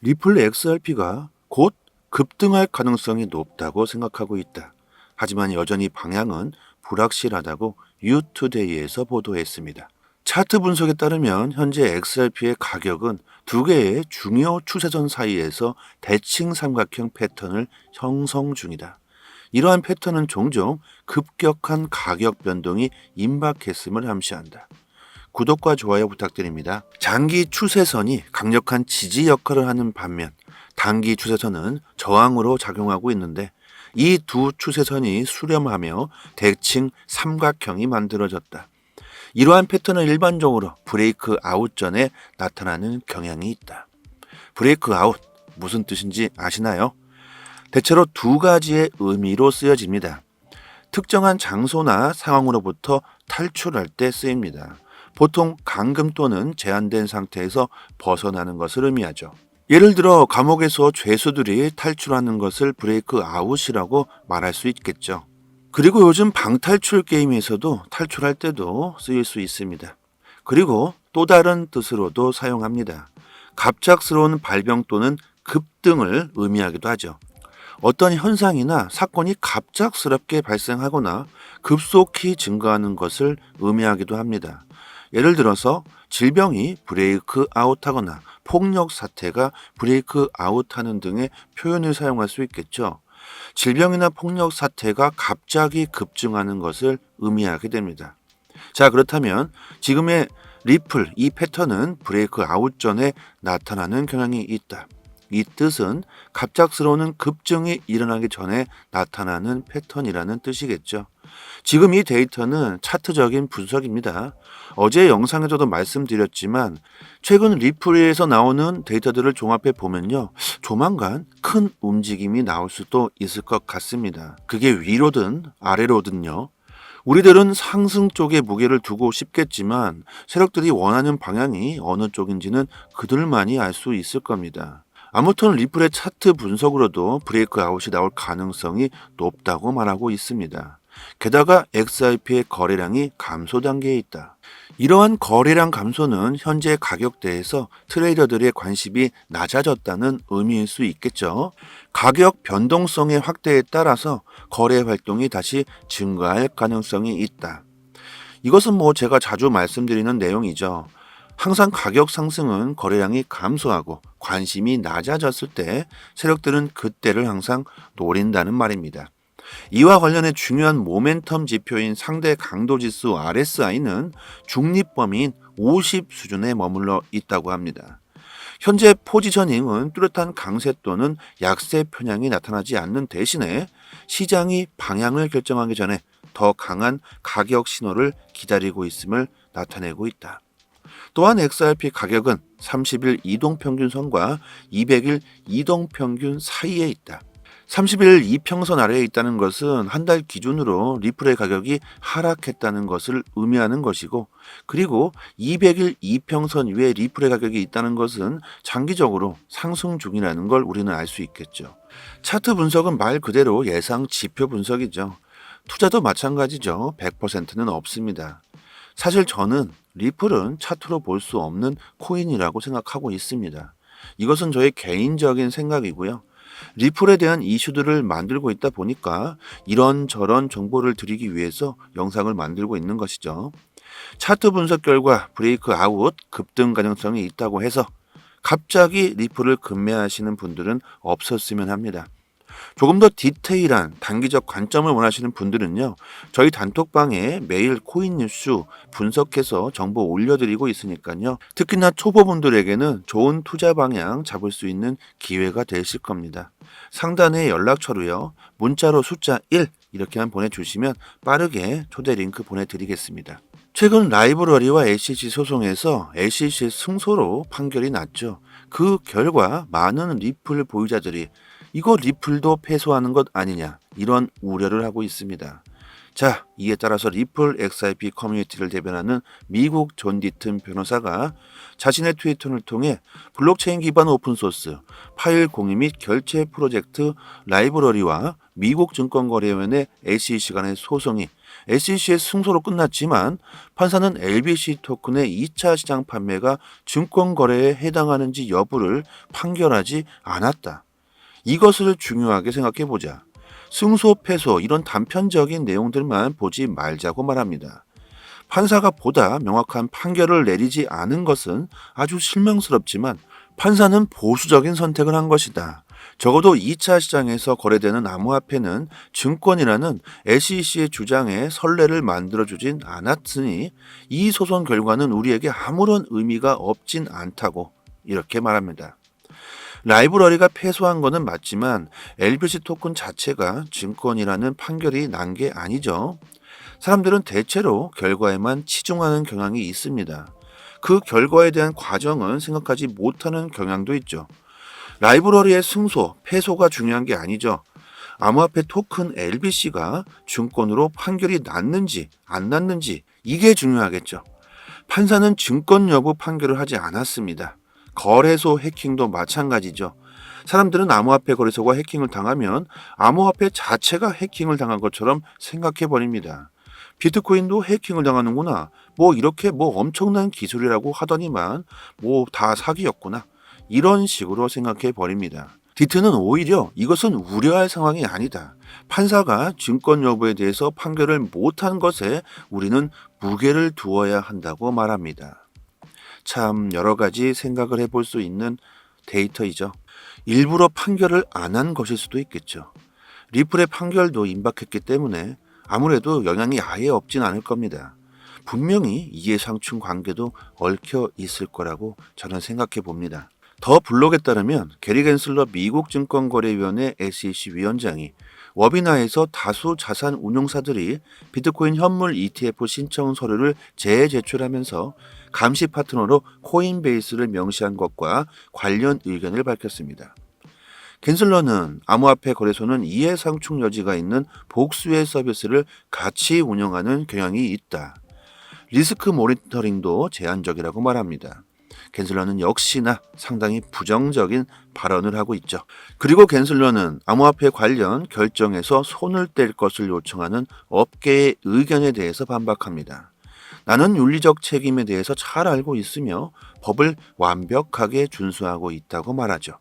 리플 XRP가 곧 급등할 가능성이 높다고 생각하고 있다. 하지만 여전히 방향은 불확실하다고 뉴투데이에서 보도했습니다. 차트 분석에 따르면 현재 XRP의 가격은 두 개의 중요 추세선 사이에서 대칭 삼각형 패턴을 형성 중이다. 이러한 패턴은 종종 급격한 가격 변동이 임박했음을 암시한다. 구독과 좋아요 부탁드립니다. 장기 추세선이 강력한 지지 역할을 하는 반면 단기 추세선은 저항으로 작용하고 있는데 이 두 추세선이 수렴하며 대칭 삼각형이 만들어졌다. 이러한 패턴은 일반적으로 브레이크 아웃 전에 나타나는 경향이 있다. 브레이크 아웃, 무슨 뜻인지 아시나요? 대체로 두 가지의 의미로 쓰여집니다. 특정한 장소나 상황으로부터 탈출할 때 쓰입니다. 보통 감금 또는 제한된 상태에서 벗어나는 것을 의미하죠. 예를 들어 감옥에서 죄수들이 탈출하는 것을 브레이크 아웃이라고 말할 수 있겠죠. 그리고 요즘 방탈출 게임에서도 탈출할 때도 쓰일 수 있습니다. 그리고 또 다른 뜻으로도 사용합니다. 갑작스러운 발병 또는 급등을 의미하기도 하죠. 어떤 현상이나 사건이 갑작스럽게 발생하거나 급속히 증가하는 것을 의미하기도 합니다. 예를 들어서 질병이 브레이크 아웃하거나 폭력 사태가 브레이크 아웃하는 등의 표현을 사용할 수 있겠죠. 질병이나 폭력 사태가 갑자기 급증하는 것을 의미하게 됩니다. 자, 그렇다면 지금의 리플, 이 패턴은 브레이크 아웃 전에 나타나는 경향이 있다. 이 뜻은 갑작스러운 급증이 일어나기 전에 나타나는 패턴이라는 뜻이겠죠. 지금 이 데이터는 차트적인 분석입니다. 어제 영상에서도 말씀드렸지만 최근 리플에서 나오는 데이터들을 종합해 보면요, 조만간 큰 움직임이 나올 수도 있을 것 같습니다. 그게 위로든 아래로든요. 우리들은 상승 쪽에 무게를 두고 싶겠지만 세력들이 원하는 방향이 어느 쪽인지는 그들만이 알 수 있을 겁니다. 아무튼 리플의 차트 분석으로도 브레이크 아웃이 나올 가능성이 높다고 말하고 있습니다. 게다가 XRP의 거래량이 감소 단계에 있다. 이러한 거래량 감소는 현재 가격대에서 트레이더들의 관심이 낮아졌다는 의미일 수 있겠죠. 가격 변동성의 확대에 따라서 거래 활동이 다시 증가할 가능성이 있다. 이것은 제가 자주 말씀드리는 내용이죠. 항상 가격 상승은 거래량이 감소하고 관심이 낮아졌을 때 세력들은 그때를 항상 노린다는 말입니다. 이와 관련해 중요한 모멘텀 지표인 상대 강도 지수 RSI는 중립 범위인 50 수준에 머물러 있다고 합니다. 현재 포지셔닝은 뚜렷한 강세 또는 약세 편향이 나타나지 않는 대신에 시장이 방향을 결정하기 전에 더 강한 가격 신호를 기다리고 있음을 나타내고 있다. 또한 XRP 가격은 30일 이동평균선과 200일 이동평균 사이에 있다. 30일 이평선 아래에 있다는 것은 한 달 기준으로 리플의 가격이 하락했다는 것을 의미하는 것이고, 그리고 200일 이평선 위에 리플의 가격이 있다는 것은 장기적으로 상승 중이라는 걸 우리는 알 수 있겠죠. 차트 분석은 말 그대로 예상 지표 분석이죠. 투자도 마찬가지죠. 100%는 없습니다. 사실 저는 리플은 차트로 볼 수 없는 코인이라고 생각하고 있습니다. 이것은 저의 개인적인 생각이고요. 리플에 대한 이슈들을 만들고 있다 보니까 이런저런 정보를 드리기 위해서 영상을 만들고 있는 것이죠. 차트 분석 결과 브레이크 아웃 급등 가능성이 있다고 해서 갑자기 리플을 급매하시는 분들은 없었으면 합니다. 조금 더 디테일한 단기적 관점을 원하시는 분들은요, 저희 단톡방에 매일 코인 뉴스 분석해서 정보 올려드리고 있으니까요, 특히나 초보분들에게는 좋은 투자 방향 잡을 수 있는 기회가 되실 겁니다. 상단에 연락처로요, 문자로 숫자 1 이렇게만 보내주시면 빠르게 초대 링크 보내드리겠습니다. 최근 라이브러리와 SEC 소송에서 SEC 승소로 판결이 났죠. 그 결과 많은 리플 보유자들이 이거 리플도 패소하는 것 아니냐, 이런 우려를 하고 있습니다. 자, 이에 따라서 리플 XRP 커뮤니티를 대변하는 미국 존 디튼 변호사가 자신의 트위터를 통해 블록체인 기반 오픈소스 파일 공유 및 결제 프로젝트 라이브러리와 미국 증권거래위원회 SEC 간의 소송이 SEC의 승소로 끝났지만 판사는 LBC 토큰의 2차 시장 판매가 증권 거래에 해당하는지 여부를 판결하지 않았다. 이것을 중요하게 생각해 보자. 승소, 패소 이런 단편적인 내용들만 보지 말자고 말합니다. 판사가 보다 명확한 판결을 내리지 않은 것은 아주 실망스럽지만 판사는 보수적인 선택을 한 것이다. 적어도 2차 시장에서 거래되는 암호화폐는 증권이라는 SEC의 주장에 선례를 만들어주진 않았으니 이 소송 결과는 우리에게 아무런 의미가 없진 않다고 이렇게 말합니다. 라이브러리가 패소한 것은 맞지만 LBC 토큰 자체가 증권이라는 판결이 난 게 아니죠. 사람들은 대체로 결과에만 치중하는 경향이 있습니다. 그 결과에 대한 과정은 생각하지 못하는 경향도 있죠. 라이브러리의 승소, 패소가 중요한 게 아니죠. 암호화폐 토큰 LBC가 증권으로 판결이 났는지 안 났는지 이게 중요하겠죠. 판사는 증권 여부 판결을 하지 않았습니다. 거래소 해킹도 마찬가지죠. 사람들은 암호화폐 거래소가 해킹을 당하면 암호화폐 자체가 해킹을 당한 것처럼 생각해 버립니다. 비트코인도 해킹을 당하는구나. 이렇게 엄청난 기술이라고 하더니만 다 사기였구나. 이런 식으로 생각해 버립니다. 디트는 오히려 이것은 우려할 상황이 아니다. 판사가 증권 여부에 대해서 판결을 못한 것에 우리는 무게를 두어야 한다고 말합니다. 참 여러 가지 생각을 해볼 수 있는 데이터이죠. 일부러 판결을 안 한 것일 수도 있겠죠. 리플의 판결도 임박했기 때문에 아무래도 영향이 아예 없진 않을 겁니다. 분명히 이해상충 관계도 얽혀 있을 거라고 저는 생각해 봅니다. 더 블록에 따르면 게리 겐슬러 미국 증권거래위원회 SEC 위원장이 워비나에서 다수 자산 운용사들이 비트코인 현물 ETF 신청 서류를 재제출하면서 감시 파트너로 코인베이스를 명시한 것과 관련 의견을 밝혔습니다. 겐슬러는 암호화폐 거래소는 이해상충 여지가 있는 복수의 서비스를 같이 운영하는 경향이 있다. 리스크 모니터링도 제한적이라고 말합니다. 겐슬러는 역시나 상당히 부정적인 발언을 하고 있죠. 그리고 겐슬러는 암호화폐 관련 결정에서 손을 뗄 것을 요청하는 업계의 의견에 대해서 반박합니다. 나는 윤리적 책임에 대해서 잘 알고 있으며 법을 완벽하게 준수하고 있다고 말하죠.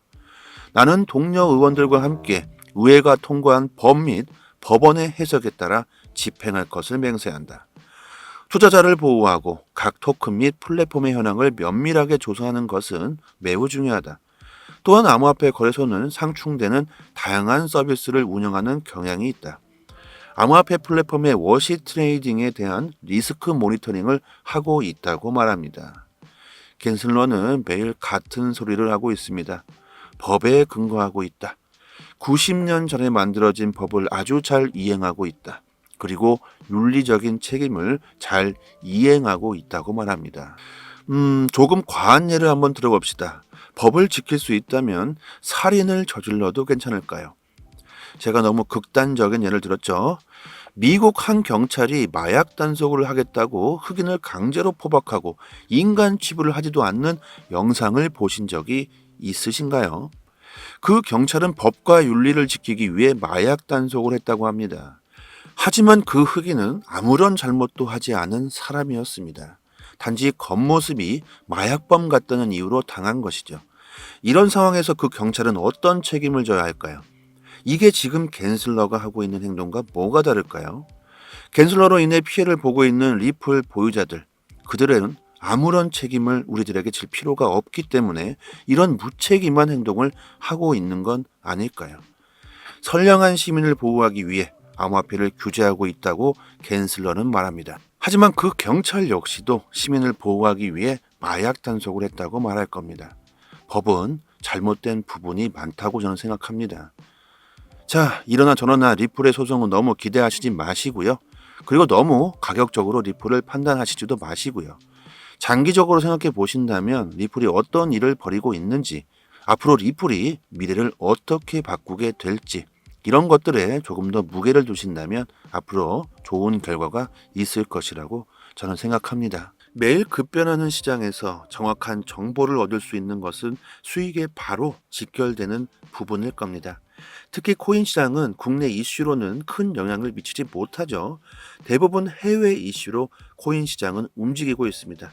나는 동료 의원들과 함께 의회가 통과한 법 및 법원의 해석에 따라 집행할 것을 맹세한다. 투자자를 보호하고 각 토큰 및 플랫폼의 현황을 면밀하게 조사하는 것은 매우 중요하다. 또한 암호화폐 거래소는 상충되는 다양한 서비스를 운영하는 경향이 있다. 암호화폐 플랫폼의 워시 트레이딩에 대한 리스크 모니터링을 하고 있다고 말합니다. 겐슬러는 매일 같은 소리를 하고 있습니다. 법에 근거하고 있다. 90년 전에 만들어진 법을 아주 잘 이행하고 있다. 그리고 윤리적인 책임을 잘 이행하고 있다고 말합니다. 조금 과한 예를 한번 들어봅시다. 법을 지킬 수 있다면 살인을 저질러도 괜찮을까요? 제가 너무 극단적인 예를 들었죠. 미국 한 경찰이 마약 단속을 하겠다고 흑인을 강제로 포박하고 인간 취부를 하지도 않는 영상을 보신 적이 있으신가요? 그 경찰은 법과 윤리를 지키기 위해 마약 단속을 했다고 합니다. 하지만 그 흑인은 아무런 잘못도 하지 않은 사람이었습니다. 단지 겉모습이 마약범 같다는 이유로 당한 것이죠. 이런 상황에서 그 경찰은 어떤 책임을 져야 할까요? 이게 지금 겐슬러가 하고 있는 행동과 뭐가 다를까요? 겐슬러로 인해 피해를 보고 있는 리플 보유자들, 그들에는 아무런 책임을 우리들에게 질 필요가 없기 때문에 이런 무책임한 행동을 하고 있는 건 아닐까요? 선량한 시민을 보호하기 위해 암호화폐를 규제하고 있다고 겐슬러는 말합니다. 하지만 그 경찰 역시도 시민을 보호하기 위해 마약 단속을 했다고 말할 겁니다. 법은 잘못된 부분이 많다고 저는 생각합니다. 자, 이러나 저러나 리플의 소송은 너무 기대하시지 마시고요. 그리고 너무 가격적으로 리플을 판단하시지도 마시고요. 장기적으로 생각해 보신다면 리플이 어떤 일을 벌이고 있는지, 앞으로 리플이 미래를 어떻게 바꾸게 될지, 이런 것들에 조금 더 무게를 두신다면 앞으로 좋은 결과가 있을 것이라고 저는 생각합니다. 매일 급변하는 시장에서 정확한 정보를 얻을 수 있는 것은 수익에 바로 직결되는 부분일 겁니다. 특히 코인 시장은 국내 이슈로는 큰 영향을 미치지 못하죠. 대부분 해외 이슈로 코인 시장은 움직이고 있습니다.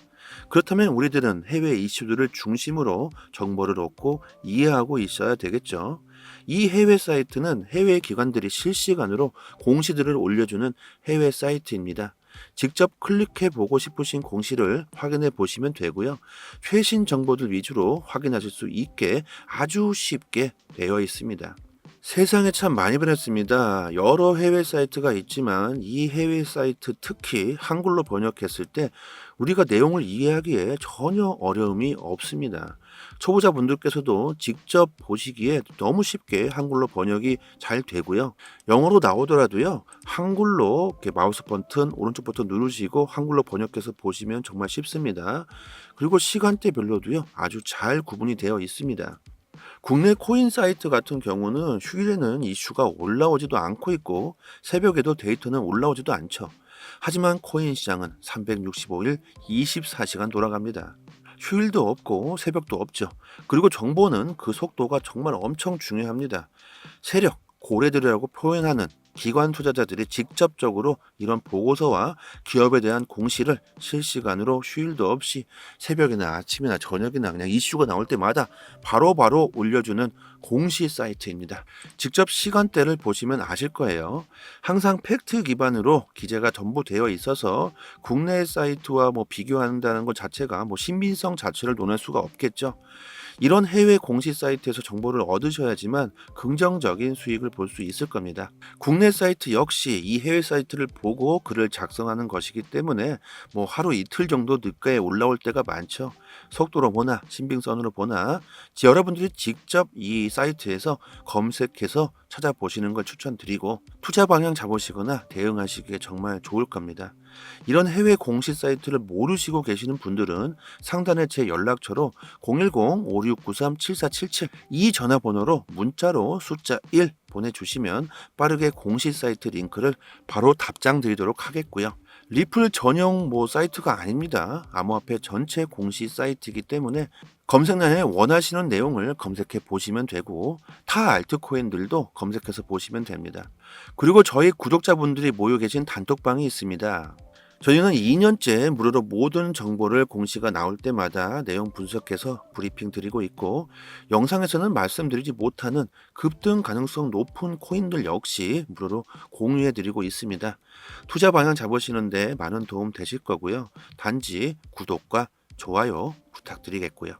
그렇다면 우리들은 해외 이슈들을 중심으로 정보를 얻고 이해하고 있어야 되겠죠. 이 해외 사이트는 해외 기관들이 실시간으로 공시들을 올려주는 해외 사이트입니다. 직접 클릭해 보고 싶으신 공시를 확인해 보시면 되고요. 최신 정보들 위주로 확인하실 수 있게 아주 쉽게 되어 있습니다. 세상에 참 많이 변했습니다. 여러 해외 사이트가 있지만 이 해외 사이트 특히 한글로 번역했을 때 우리가 내용을 이해하기에 전혀 어려움이 없습니다. 초보자분들께서도 직접 보시기에 너무 쉽게 한글로 번역이 잘 되고요. 영어로 나오더라도요. 한글로 이렇게 마우스 버튼, 오른쪽 버튼 누르시고 한글로 번역해서 보시면 정말 쉽습니다. 그리고 시간대별로도요. 아주 잘 구분이 되어 있습니다. 국내 코인 사이트 같은 경우는 휴일에는 이슈가 올라오지도 않고 있고 새벽에도 데이터는 올라오지도 않죠. 하지만 코인 시장은 365일 24시간 돌아갑니다. 휴일도 없고 새벽도 없죠. 그리고 정보는 그 속도가 정말 엄청 중요합니다. 세력, 고래들이라고 표현하는 기관 투자자들이 직접적으로 이런 보고서와 기업에 대한 공시를 실시간으로 휴일도 없이 새벽이나 아침이나 저녁이나 그냥 이슈가 나올 때마다 바로바로 올려주는 공시 사이트입니다. 직접 시간대를 보시면 아실 거예요. 항상 팩트 기반으로 기재가 전부 되어 있어서 국내 사이트와 비교한다는 것 자체가 신빙성 자체를 논할 수가 없겠죠. 이런 해외 공시 사이트에서 정보를 얻으셔야지만 긍정적인 수익을 볼 수 있을 겁니다. 국내 사이트 역시 이 해외 사이트를 보고 글을 작성하는 것이기 때문에 하루 이틀 정도 늦게 올라올 때가 많죠. 속도로 보나 신빙성으로 보나 여러분들이 직접 이 사이트에서 검색해서 찾아보시는 걸 추천드리고 투자 방향 잡으시거나 대응하시기에 정말 좋을 겁니다. 이런 해외 공시 사이트를 모르시고 계시는 분들은 상단에 제 연락처로 010-5693-7477 이 전화번호로 문자로 숫자 1 보내주시면 빠르게 공시 사이트 링크를 바로 답장 드리도록 하겠고요. 리플 전용 사이트가 아닙니다. 암호화폐 전체 공시 사이트이기 때문에 검색란에 원하시는 내용을 검색해 보시면 되고 타 알트코인들도 검색해서 보시면 됩니다. 그리고 저희 구독자분들이 모여 계신 단톡방이 있습니다. 저희는 2년째 무료로 모든 정보를 공시가 나올 때마다 내용 분석해서 브리핑 드리고 있고 영상에서는 말씀드리지 못하는 급등 가능성 높은 코인들 역시 무료로 공유해 드리고 있습니다. 투자 방향 잡으시는데 많은 도움 되실 거고요. 단지 구독과 좋아요 부탁드리겠고요.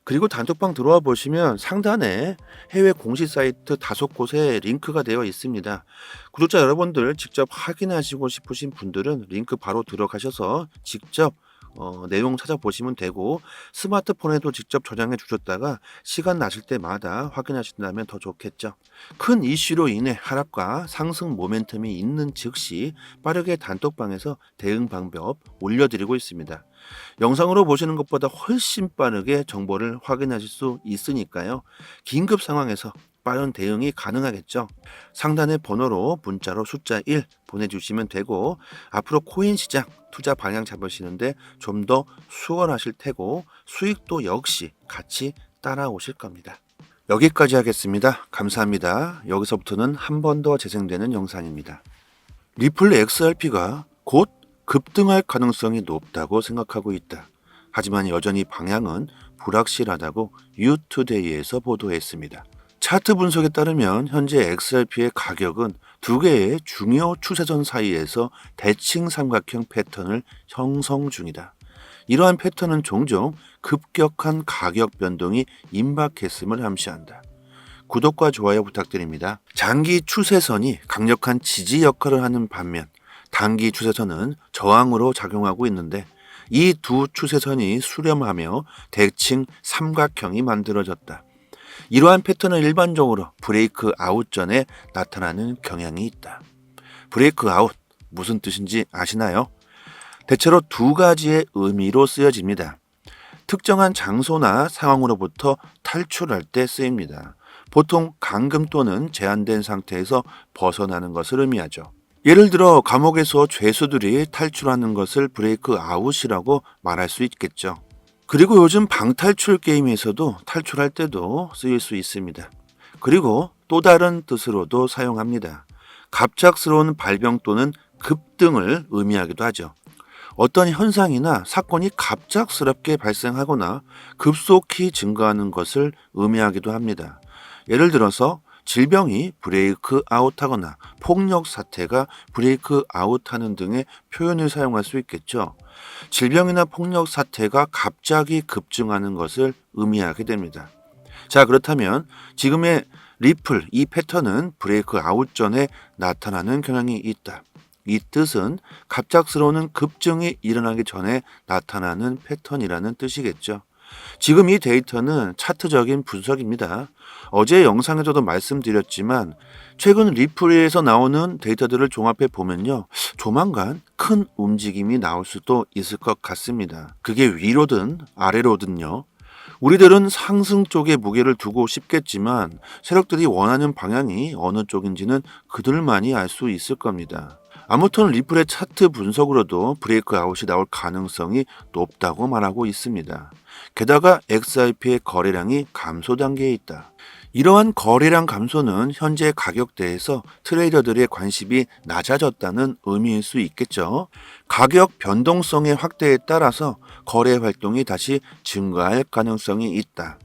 그리고 단톡방 들어와 보시면 상단에 해외 공시 사이트 5곳에 링크가 되어 있습니다. 구독자 여러분들 직접 확인하시고 싶으신 분들은 링크 바로 들어가셔서 직접 내용 찾아보시면 되고 스마트폰에도 직접 저장해 주셨다가 시간 나실 때마다 확인하신다면 더 좋겠죠. 큰 이슈로 인해 하락과 상승 모멘텀이 있는 즉시 빠르게 단톡방에서 대응 방법 올려드리고 있습니다. 영상으로 보시는 것보다 훨씬 빠르게 정보를 확인하실 수 있으니까요. 긴급 상황에서 빠른 대응이 가능하겠죠. 상단의 번호로 문자로 숫자 1 보내주시면 되고 앞으로 코인 시장 투자 방향 잡으시는데 좀 더 수월하실 테고 수익도 역시 같이 따라오실 겁니다. 여기까지 하겠습니다. 감사합니다. 여기서부터는 한 번 더 재생되는 영상입니다. 리플 XRP가 곧 급등할 가능성이 높다고 생각하고 있다. 하지만 여전히 방향은 불확실하다고 뉴투데이에서 보도했습니다. 차트 분석에 따르면 현재 XRP의 가격은 두 개의 중요 추세선 사이에서 대칭 삼각형 패턴을 형성 중이다. 이러한 패턴은 종종 급격한 가격 변동이 임박했음을 암시한다. 구독과 좋아요 부탁드립니다. 장기 추세선이 강력한 지지 역할을 하는 반면 단기 추세선은 저항으로 작용하고 있는데 이 두 추세선이 수렴하며 대칭 삼각형이 만들어졌다. 이러한 패턴은 일반적으로 브레이크 아웃 전에 나타나는 경향이 있다. 브레이크 아웃 무슨 뜻인지 아시나요? 대체로 두 가지의 의미로 쓰여집니다. 특정한 장소나 상황으로부터 탈출할 때 쓰입니다. 보통 감금 또는 제한된 상태에서 벗어나는 것을 의미하죠. 예를 들어 감옥에서 죄수들이 탈출하는 것을 브레이크 아웃이라고 말할 수 있겠죠. 그리고 요즘 방탈출 게임에서도 탈출할 때도 쓰일 수 있습니다. 그리고 또 다른 뜻으로도 사용합니다. 갑작스러운 발병 또는 급등을 의미하기도 하죠. 어떤 현상이나 사건이 갑작스럽게 발생하거나 급속히 증가하는 것을 의미하기도 합니다. 예를 들어서 질병이 브레이크 아웃하거나 폭력 사태가 브레이크 아웃하는 등의 표현을 사용할 수 있겠죠. 질병이나 폭력 사태가 갑자기 급증하는 것을 의미하게 됩니다. 자, 그렇다면 지금의 리플, 이 패턴은 브레이크 아웃 전에 나타나는 경향이 있다. 이 뜻은 갑작스러운 급증이 일어나기 전에 나타나는 패턴이라는 뜻이겠죠. 지금 이 데이터는 차트적인 분석입니다. 어제 영상에서도 말씀드렸지만 최근 리플에서 나오는 데이터들을 종합해 보면요, 조만간 큰 움직임이 나올 수도 있을 것 같습니다. 그게 위로든 아래로든요. 우리들은 상승 쪽에 무게를 두고 싶겠지만 세력들이 원하는 방향이 어느 쪽인지는 그들만이 알 수 있을 겁니다. 아무튼 리플의 차트 분석으로도 브레이크 아웃이 나올 가능성이 높다고 말하고 있습니다. 게다가 XRP의 거래량이 감소 단계에 있다. 이러한 거래량 감소는 현재 가격대에서 트레이더들의 관심이 낮아졌다는 의미일 수 있겠죠. 가격 변동성의 확대에 따라서 거래 활동이 다시 증가할 가능성이 있다.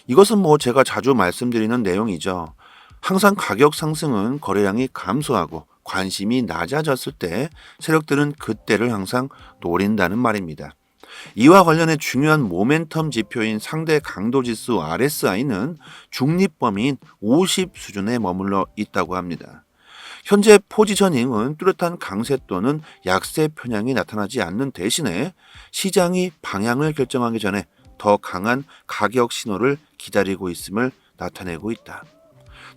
이것은 제가 자주 말씀드리는 내용이죠. 항상 가격 상승은 거래량이 감소하고 관심이 낮아졌을 때 세력들은 그때를 항상 노린다는 말입니다. 이와 관련해 중요한 모멘텀 지표인 상대 강도 지수 RSI는 중립 범위인 50 수준에 머물러 있다고 합니다. 현재 포지셔닝은 뚜렷한 강세 또는 약세 편향이 나타나지 않는 대신에 시장이 방향을 결정하기 전에 더 강한 가격 신호를 기다리고 있음을 나타내고 있다.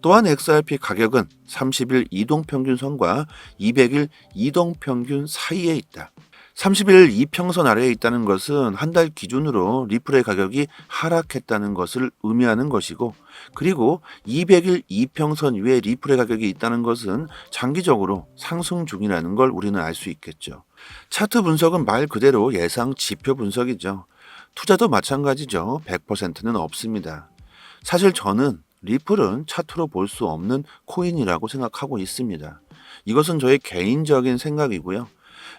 또한 XRP 가격은 30일 이동평균선과 200일 이동평균 사이에 있다. 30일 이평선 아래에 있다는 것은 한 달 기준으로 리플의 가격이 하락했다는 것을 의미하는 것이고, 그리고 200일 이평선 위에 리플의 가격이 있다는 것은 장기적으로 상승 중이라는 걸 우리는 알 수 있겠죠. 차트 분석은 말 그대로 예상 지표 분석이죠. 투자도 마찬가지죠. 100%는 없습니다. 사실 저는 리플은 차트로 볼 수 없는 코인이라고 생각하고 있습니다. 이것은 저의 개인적인 생각이고요.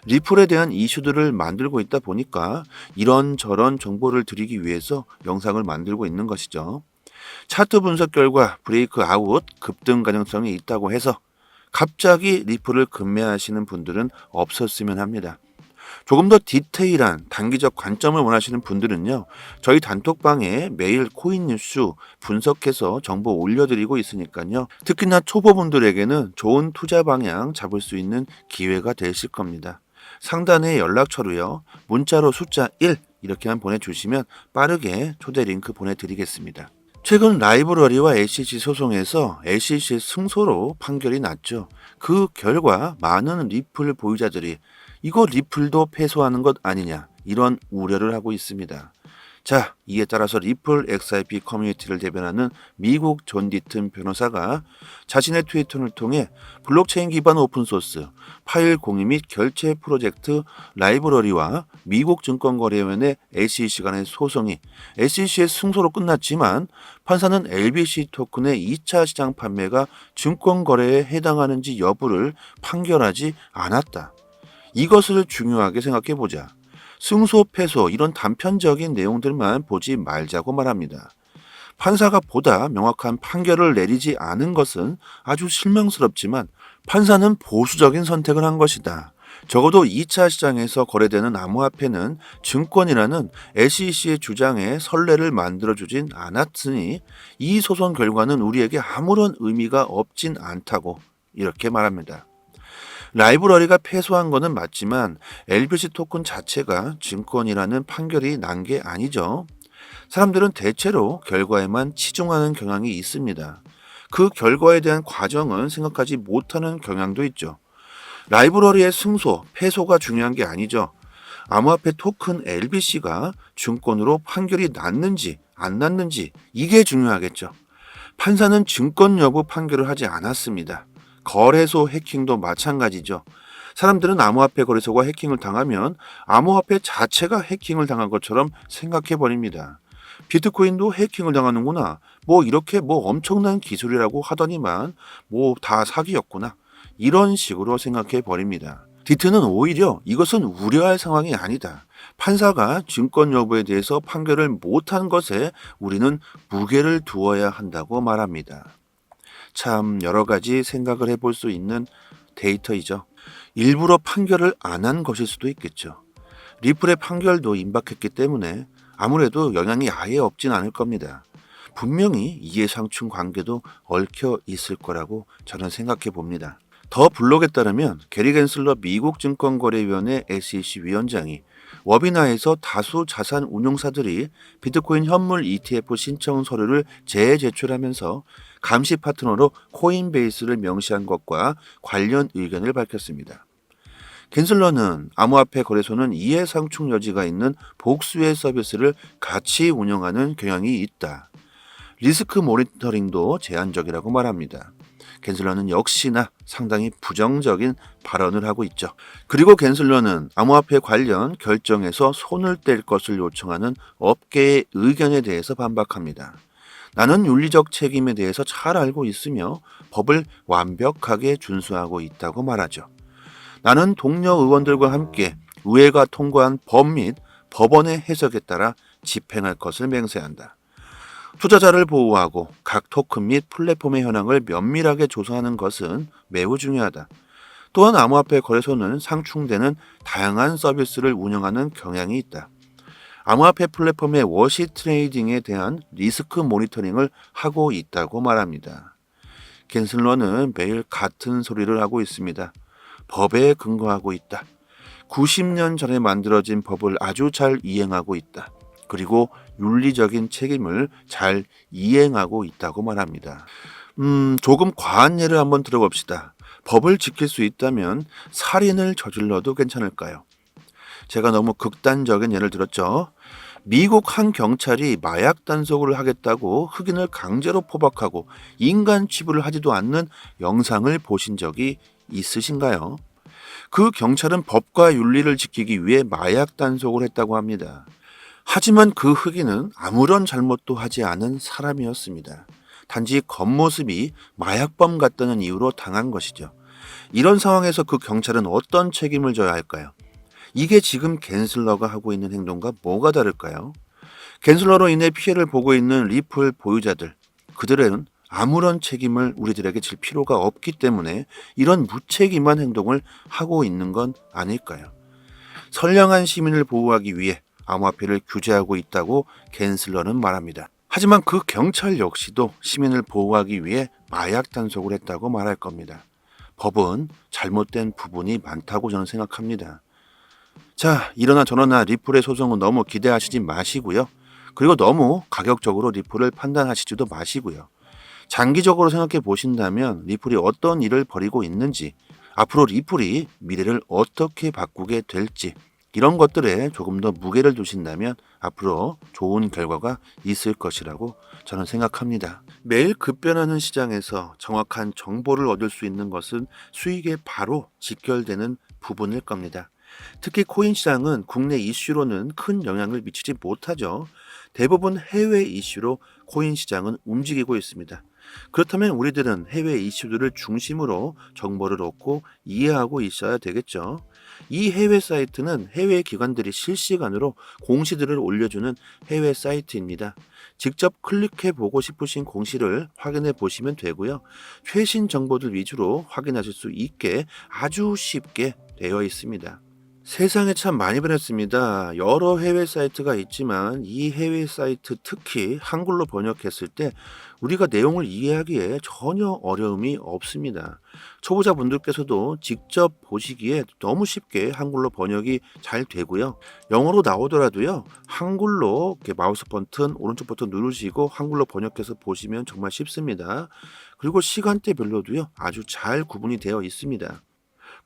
리플에 대한 이슈들을 만들고 있다 보니까 이런저런 정보를 드리기 위해서 영상을 만들고 있는 것이죠. 차트 분석 결과 브레이크 아웃 급등 가능성이 있다고 해서 갑자기 리플을 급매하시는 분들은 없었으면 합니다. 조금 더 디테일한 단기적 관점을 원하시는 분들은요, 저희 단톡방에 매일 코인 뉴스 분석해서 정보 올려드리고 있으니까요, 특히나 초보분들에게는 좋은 투자 방향 잡을 수 있는 기회가 되실 겁니다. 상단에 연락처로요, 문자로 숫자 1 이렇게만 보내주시면 빠르게 초대 링크 보내드리겠습니다. 최근 라이브러리와 SEC 소송에서 SEC의 승소로 판결이 났죠. 그 결과 많은 리플 보유자들이 이거 리플도 패소하는 것 아니냐, 이런 우려를 하고 있습니다. 자, 이에 따라서 리플 XRP 커뮤니티를 대변하는 미국 존 디튼 변호사가 자신의 트위터를 통해 블록체인 기반 오픈소스 파일 공유 및 결제 프로젝트 라이브러리와 미국 증권거래위원회 SEC 간의 소송이 SEC의 승소로 끝났지만 판사는 LBC 토큰의 2차 시장 판매가 증권거래에 해당하는지 여부를 판결하지 않았다. 이것을 중요하게 생각해보자. 승소, 패소 이런 단편적인 내용들만 보지 말자고 말합니다. 판사가 보다 명확한 판결을 내리지 않은 것은 아주 실망스럽지만 판사는 보수적인 선택을 한 것이다. 적어도 2차 시장에서 거래되는 암호화폐는 증권이라는 SEC의 주장에 선례를 만들어주진 않았으니 이 소송 결과는 우리에게 아무런 의미가 없진 않다고 이렇게 말합니다. 라이브러리가 패소한 거는 맞지만 LBC 토큰 자체가 증권이라는 판결이 난 게 아니죠. 사람들은 대체로 결과에만 치중하는 경향이 있습니다. 그 결과에 대한 과정은 생각하지 못하는 경향도 있죠. 라이브러리의 승소, 패소가 중요한 게 아니죠. 암호화폐 토큰 LBC가 증권으로 판결이 났는지 안 났는지 이게 중요하겠죠. 판사는 증권 여부 판결을 하지 않았습니다. 거래소 해킹도 마찬가지죠. 사람들은 암호화폐 거래소가 해킹을 당하면 암호화폐 자체가 해킹을 당한 것처럼 생각해버립니다. 비트코인도 해킹을 당하는구나, 뭐 이렇게 뭐 엄청난 기술이라고 하더니만 뭐 다 사기였구나. 이런 식으로 생각해 버립니다. 디트는 오히려 이것은 우려할 상황이 아니다. 판사가 증권 여부에 대해서 판결을 못한 것에 우리는 무게를 두어야 한다고 말합니다. 참 여러 가지 생각을 해볼 수 있는 데이터이죠. 일부러 판결을 안 한 것일 수도 있겠죠. 리플의 판결도 임박했기 때문에 아무래도 영향이 아예 없진 않을 겁니다. 분명히 이해상충 관계도 얽혀 있을 거라고 저는 생각해 봅니다. 더 블록에 따르면 게리 겐슬러 미국 증권거래위원회 SEC 위원장이 워비나에서 다수 자산 운용사들이 비트코인 현물 ETF 신청 서류를 재제출하면서 감시 파트너로 코인베이스를 명시한 것과 관련 의견을 밝혔습니다. 겐슬러는 암호화폐 거래소는 이해상충 여지가 있는 복수의 서비스를 같이 운영하는 경향이 있다. 리스크 모니터링도 제한적이라고 말합니다. 겐슬러는 역시나 상당히 부정적인 발언을 하고 있죠. 그리고 겐슬러는 암호화폐 관련 결정에서 손을 뗄 것을 요청하는 업계의 의견에 대해서 반박합니다. 나는 윤리적 책임에 대해서 잘 알고 있으며 법을 완벽하게 준수하고 있다고 말하죠. 나는 동료 의원들과 함께 의회가 통과한 법 및 법원의 해석에 따라 집행할 것을 맹세한다. 투자자를 보호하고 각 토큰 및 플랫폼의 현황을 면밀하게 조사하는 것은 매우 중요하다. 또한 암호화폐 거래소는 상충되는 다양한 서비스를 운영하는 경향이 있다. 암호화폐 플랫폼의 워시 트레이딩에 대한 리스크 모니터링을 하고 있다고 말합니다. 겐슬러는 매일 같은 소리를 하고 있습니다. 법에 근거하고 있다. 90년 전에 만들어진 법을 아주 잘 이행하고 있다. 그리고 윤리적인 책임을 잘 이행하고 있다고 말합니다. 조금 과한 예를 한번 들어봅시다. 법을 지킬 수 있다면 살인을 저질러도 괜찮을까요? 제가 너무 극단적인 예를 들었죠. 미국 한 경찰이 마약 단속을 하겠다고 흑인을 강제로 포박하고 인간 취부를 하지도 않는 영상을 보신 적이 있으신가요? 그 경찰은 법과 윤리를 지키기 위해 마약 단속을 했다고 합니다. 하지만 그 흑인은 아무런 잘못도 하지 않은 사람이었습니다. 단지 겉모습이 마약범 같다는 이유로 당한 것이죠. 이런 상황에서 그 경찰은 어떤 책임을 져야 할까요? 이게 지금 겐슬러가 하고 있는 행동과 뭐가 다를까요? 겐슬러로 인해 피해를 보고 있는 리플 보유자들, 그들은 아무런 책임을 우리들에게 질 필요가 없기 때문에 이런 무책임한 행동을 하고 있는 건 아닐까요? 선량한 시민을 보호하기 위해 암호화폐를 규제하고 있다고 겐슬러는 말합니다. 하지만 그 경찰 역시도 시민을 보호하기 위해 마약 단속을 했다고 말할 겁니다. 법은 잘못된 부분이 많다고 저는 생각합니다. 자, 이러나 저러나 리플의 소송은 너무 기대하시지 마시고요. 그리고 너무 가격적으로 리플을 판단하시지도 마시고요. 장기적으로 생각해 보신다면 리플이 어떤 일을 벌이고 있는지, 앞으로 리플이 미래를 어떻게 바꾸게 될지, 이런 것들에 조금 더 무게를 두신다면 앞으로 좋은 결과가 있을 것이라고 저는 생각합니다. 매일 급변하는 시장에서 정확한 정보를 얻을 수 있는 것은 수익에 바로 직결되는 부분일 겁니다. 특히 코인 시장은 국내 이슈로는 큰 영향을 미치지 못하죠. 대부분 해외 이슈로 코인 시장은 움직이고 있습니다. 그렇다면 우리들은 해외 이슈들을 중심으로 정보를 얻고 이해하고 있어야 되겠죠. 이 해외 사이트는 해외 기관들이 실시간으로 공시들을 올려주는 해외 사이트입니다. 직접 클릭해 보고 싶으신 공시를 확인해 보시면 되고요. 최신 정보들 위주로 확인하실 수 있게 아주 쉽게 되어 있습니다. 세상에 참 많이 변했습니다. 여러 해외 사이트가 있지만 이 해외 사이트 특히 한글로 번역했을 때 우리가 내용을 이해하기에 전혀 어려움이 없습니다. 초보자분들께서도 직접 보시기에 너무 쉽게 한글로 번역이 잘 되고요. 영어로 나오더라도요. 한글로 이렇게 마우스 버튼, 오른쪽 버튼 누르시고 한글로 번역해서 보시면 정말 쉽습니다. 그리고 시간대별로도요. 아주 잘 구분이 되어 있습니다.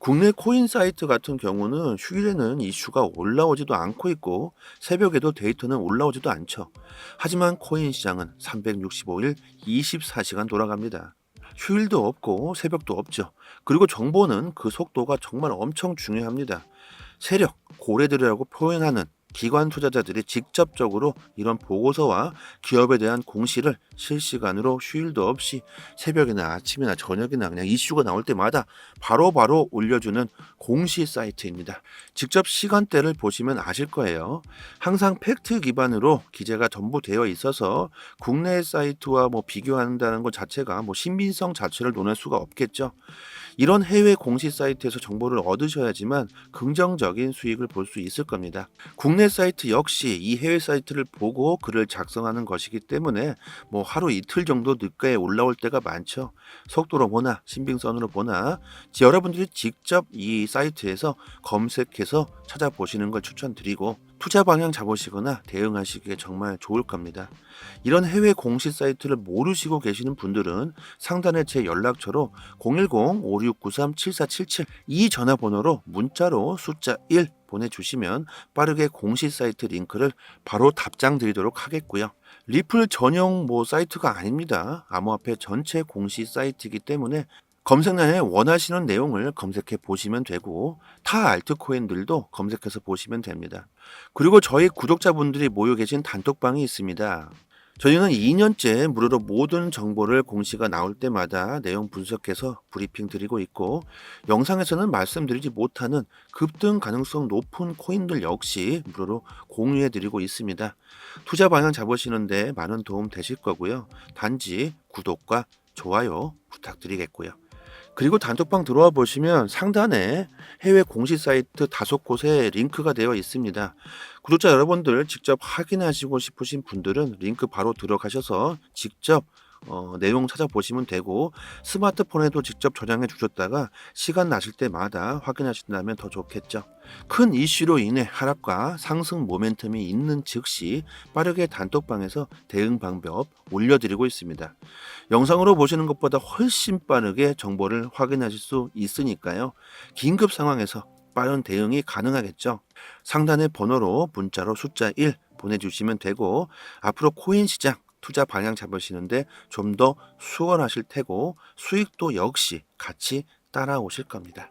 국내 코인 사이트 같은 경우는 휴일에는 이슈가 올라오지도 않고 있고 새벽에도 데이터는 올라오지도 않죠. 하지만 코인 시장은 365일 24시간 돌아갑니다. 휴일도 없고 새벽도 없죠. 그리고 정보는 그 속도가 정말 엄청 중요합니다. 세력, 고래들이라고 표현하는 기관 투자자들이 직접적으로 이런 보고서와 기업에 대한 공시를 실시간으로 휴일도 없이 새벽이나 아침이나 저녁이나 그냥 이슈가 나올 때마다 바로바로 올려주는 공시 사이트입니다. 직접 시간대를 보시면 아실 거예요. 항상 팩트 기반으로 기재가 전부 되어 있어서 국내 사이트와 비교한다는 것 자체가 신빙성 자체를 논할 수가 없겠죠. 이런 해외 공시 사이트에서 정보를 얻으셔야지만 긍정적인 수익을 볼 수 있을 겁니다. 국내 사이트 역시 이 해외 사이트를 보고 글을 작성하는 것이기 때문에 하루 이틀 정도 늦게 올라올 때가 많죠. 속도로 보나 신빙성으로 보나 여러분들이 직접 이 사이트에서 검색해서 찾아보시는 걸 추천드리고 투자 방향 잡으시거나 대응하시기에 정말 좋을 겁니다. 이런 해외 공시 사이트를 모르시고 계시는 분들은 상단에 제 연락처로 010-5693-7477 이 전화번호로 문자로 숫자 1 보내주시면 빠르게 공시 사이트 링크를 바로 답장 드리도록 하겠고요. 리플 전용 사이트가 아닙니다. 암호화폐 전체 공시 사이트이기 때문에 검색란에 원하시는 내용을 검색해 보시면 되고 타 알트코인들도 검색해서 보시면 됩니다. 그리고 저희 구독자분들이 모여 계신 단톡방이 있습니다. 저희는 2년째 무료로 모든 정보를 공시가 나올 때마다 내용 분석해서 브리핑 드리고 있고 영상에서는 말씀드리지 못하는 급등 가능성 높은 코인들 역시 무료로 공유해 드리고 있습니다. 투자 방향 잡으시는데 많은 도움 되실 거고요. 단지 구독과 좋아요 부탁드리겠고요. 그리고 단톡방 들어와 보시면 상단에 해외 공시 사이트 5곳에 링크가 되어 있습니다. 구독자 여러분들 직접 확인하시고 싶으신 분들은 링크 바로 들어가셔서 직접 내용 찾아보시면 되고 스마트폰에도 직접 저장해 주셨다가 시간 나실 때마다 확인하신다면 더 좋겠죠. 큰 이슈로 인해 하락과 상승 모멘텀이 있는 즉시 빠르게 단톡방에서 대응 방법 올려드리고 있습니다. 영상으로 보시는 것보다 훨씬 빠르게 정보를 확인하실 수 있으니까요. 긴급 상황에서 빠른 대응이 가능하겠죠. 상단의 번호로 문자로 숫자 1 보내주시면 되고 앞으로 코인 시장 투자 방향 잡으시는데 좀 더 수월하실 테고 수익도 역시 같이 따라오실 겁니다.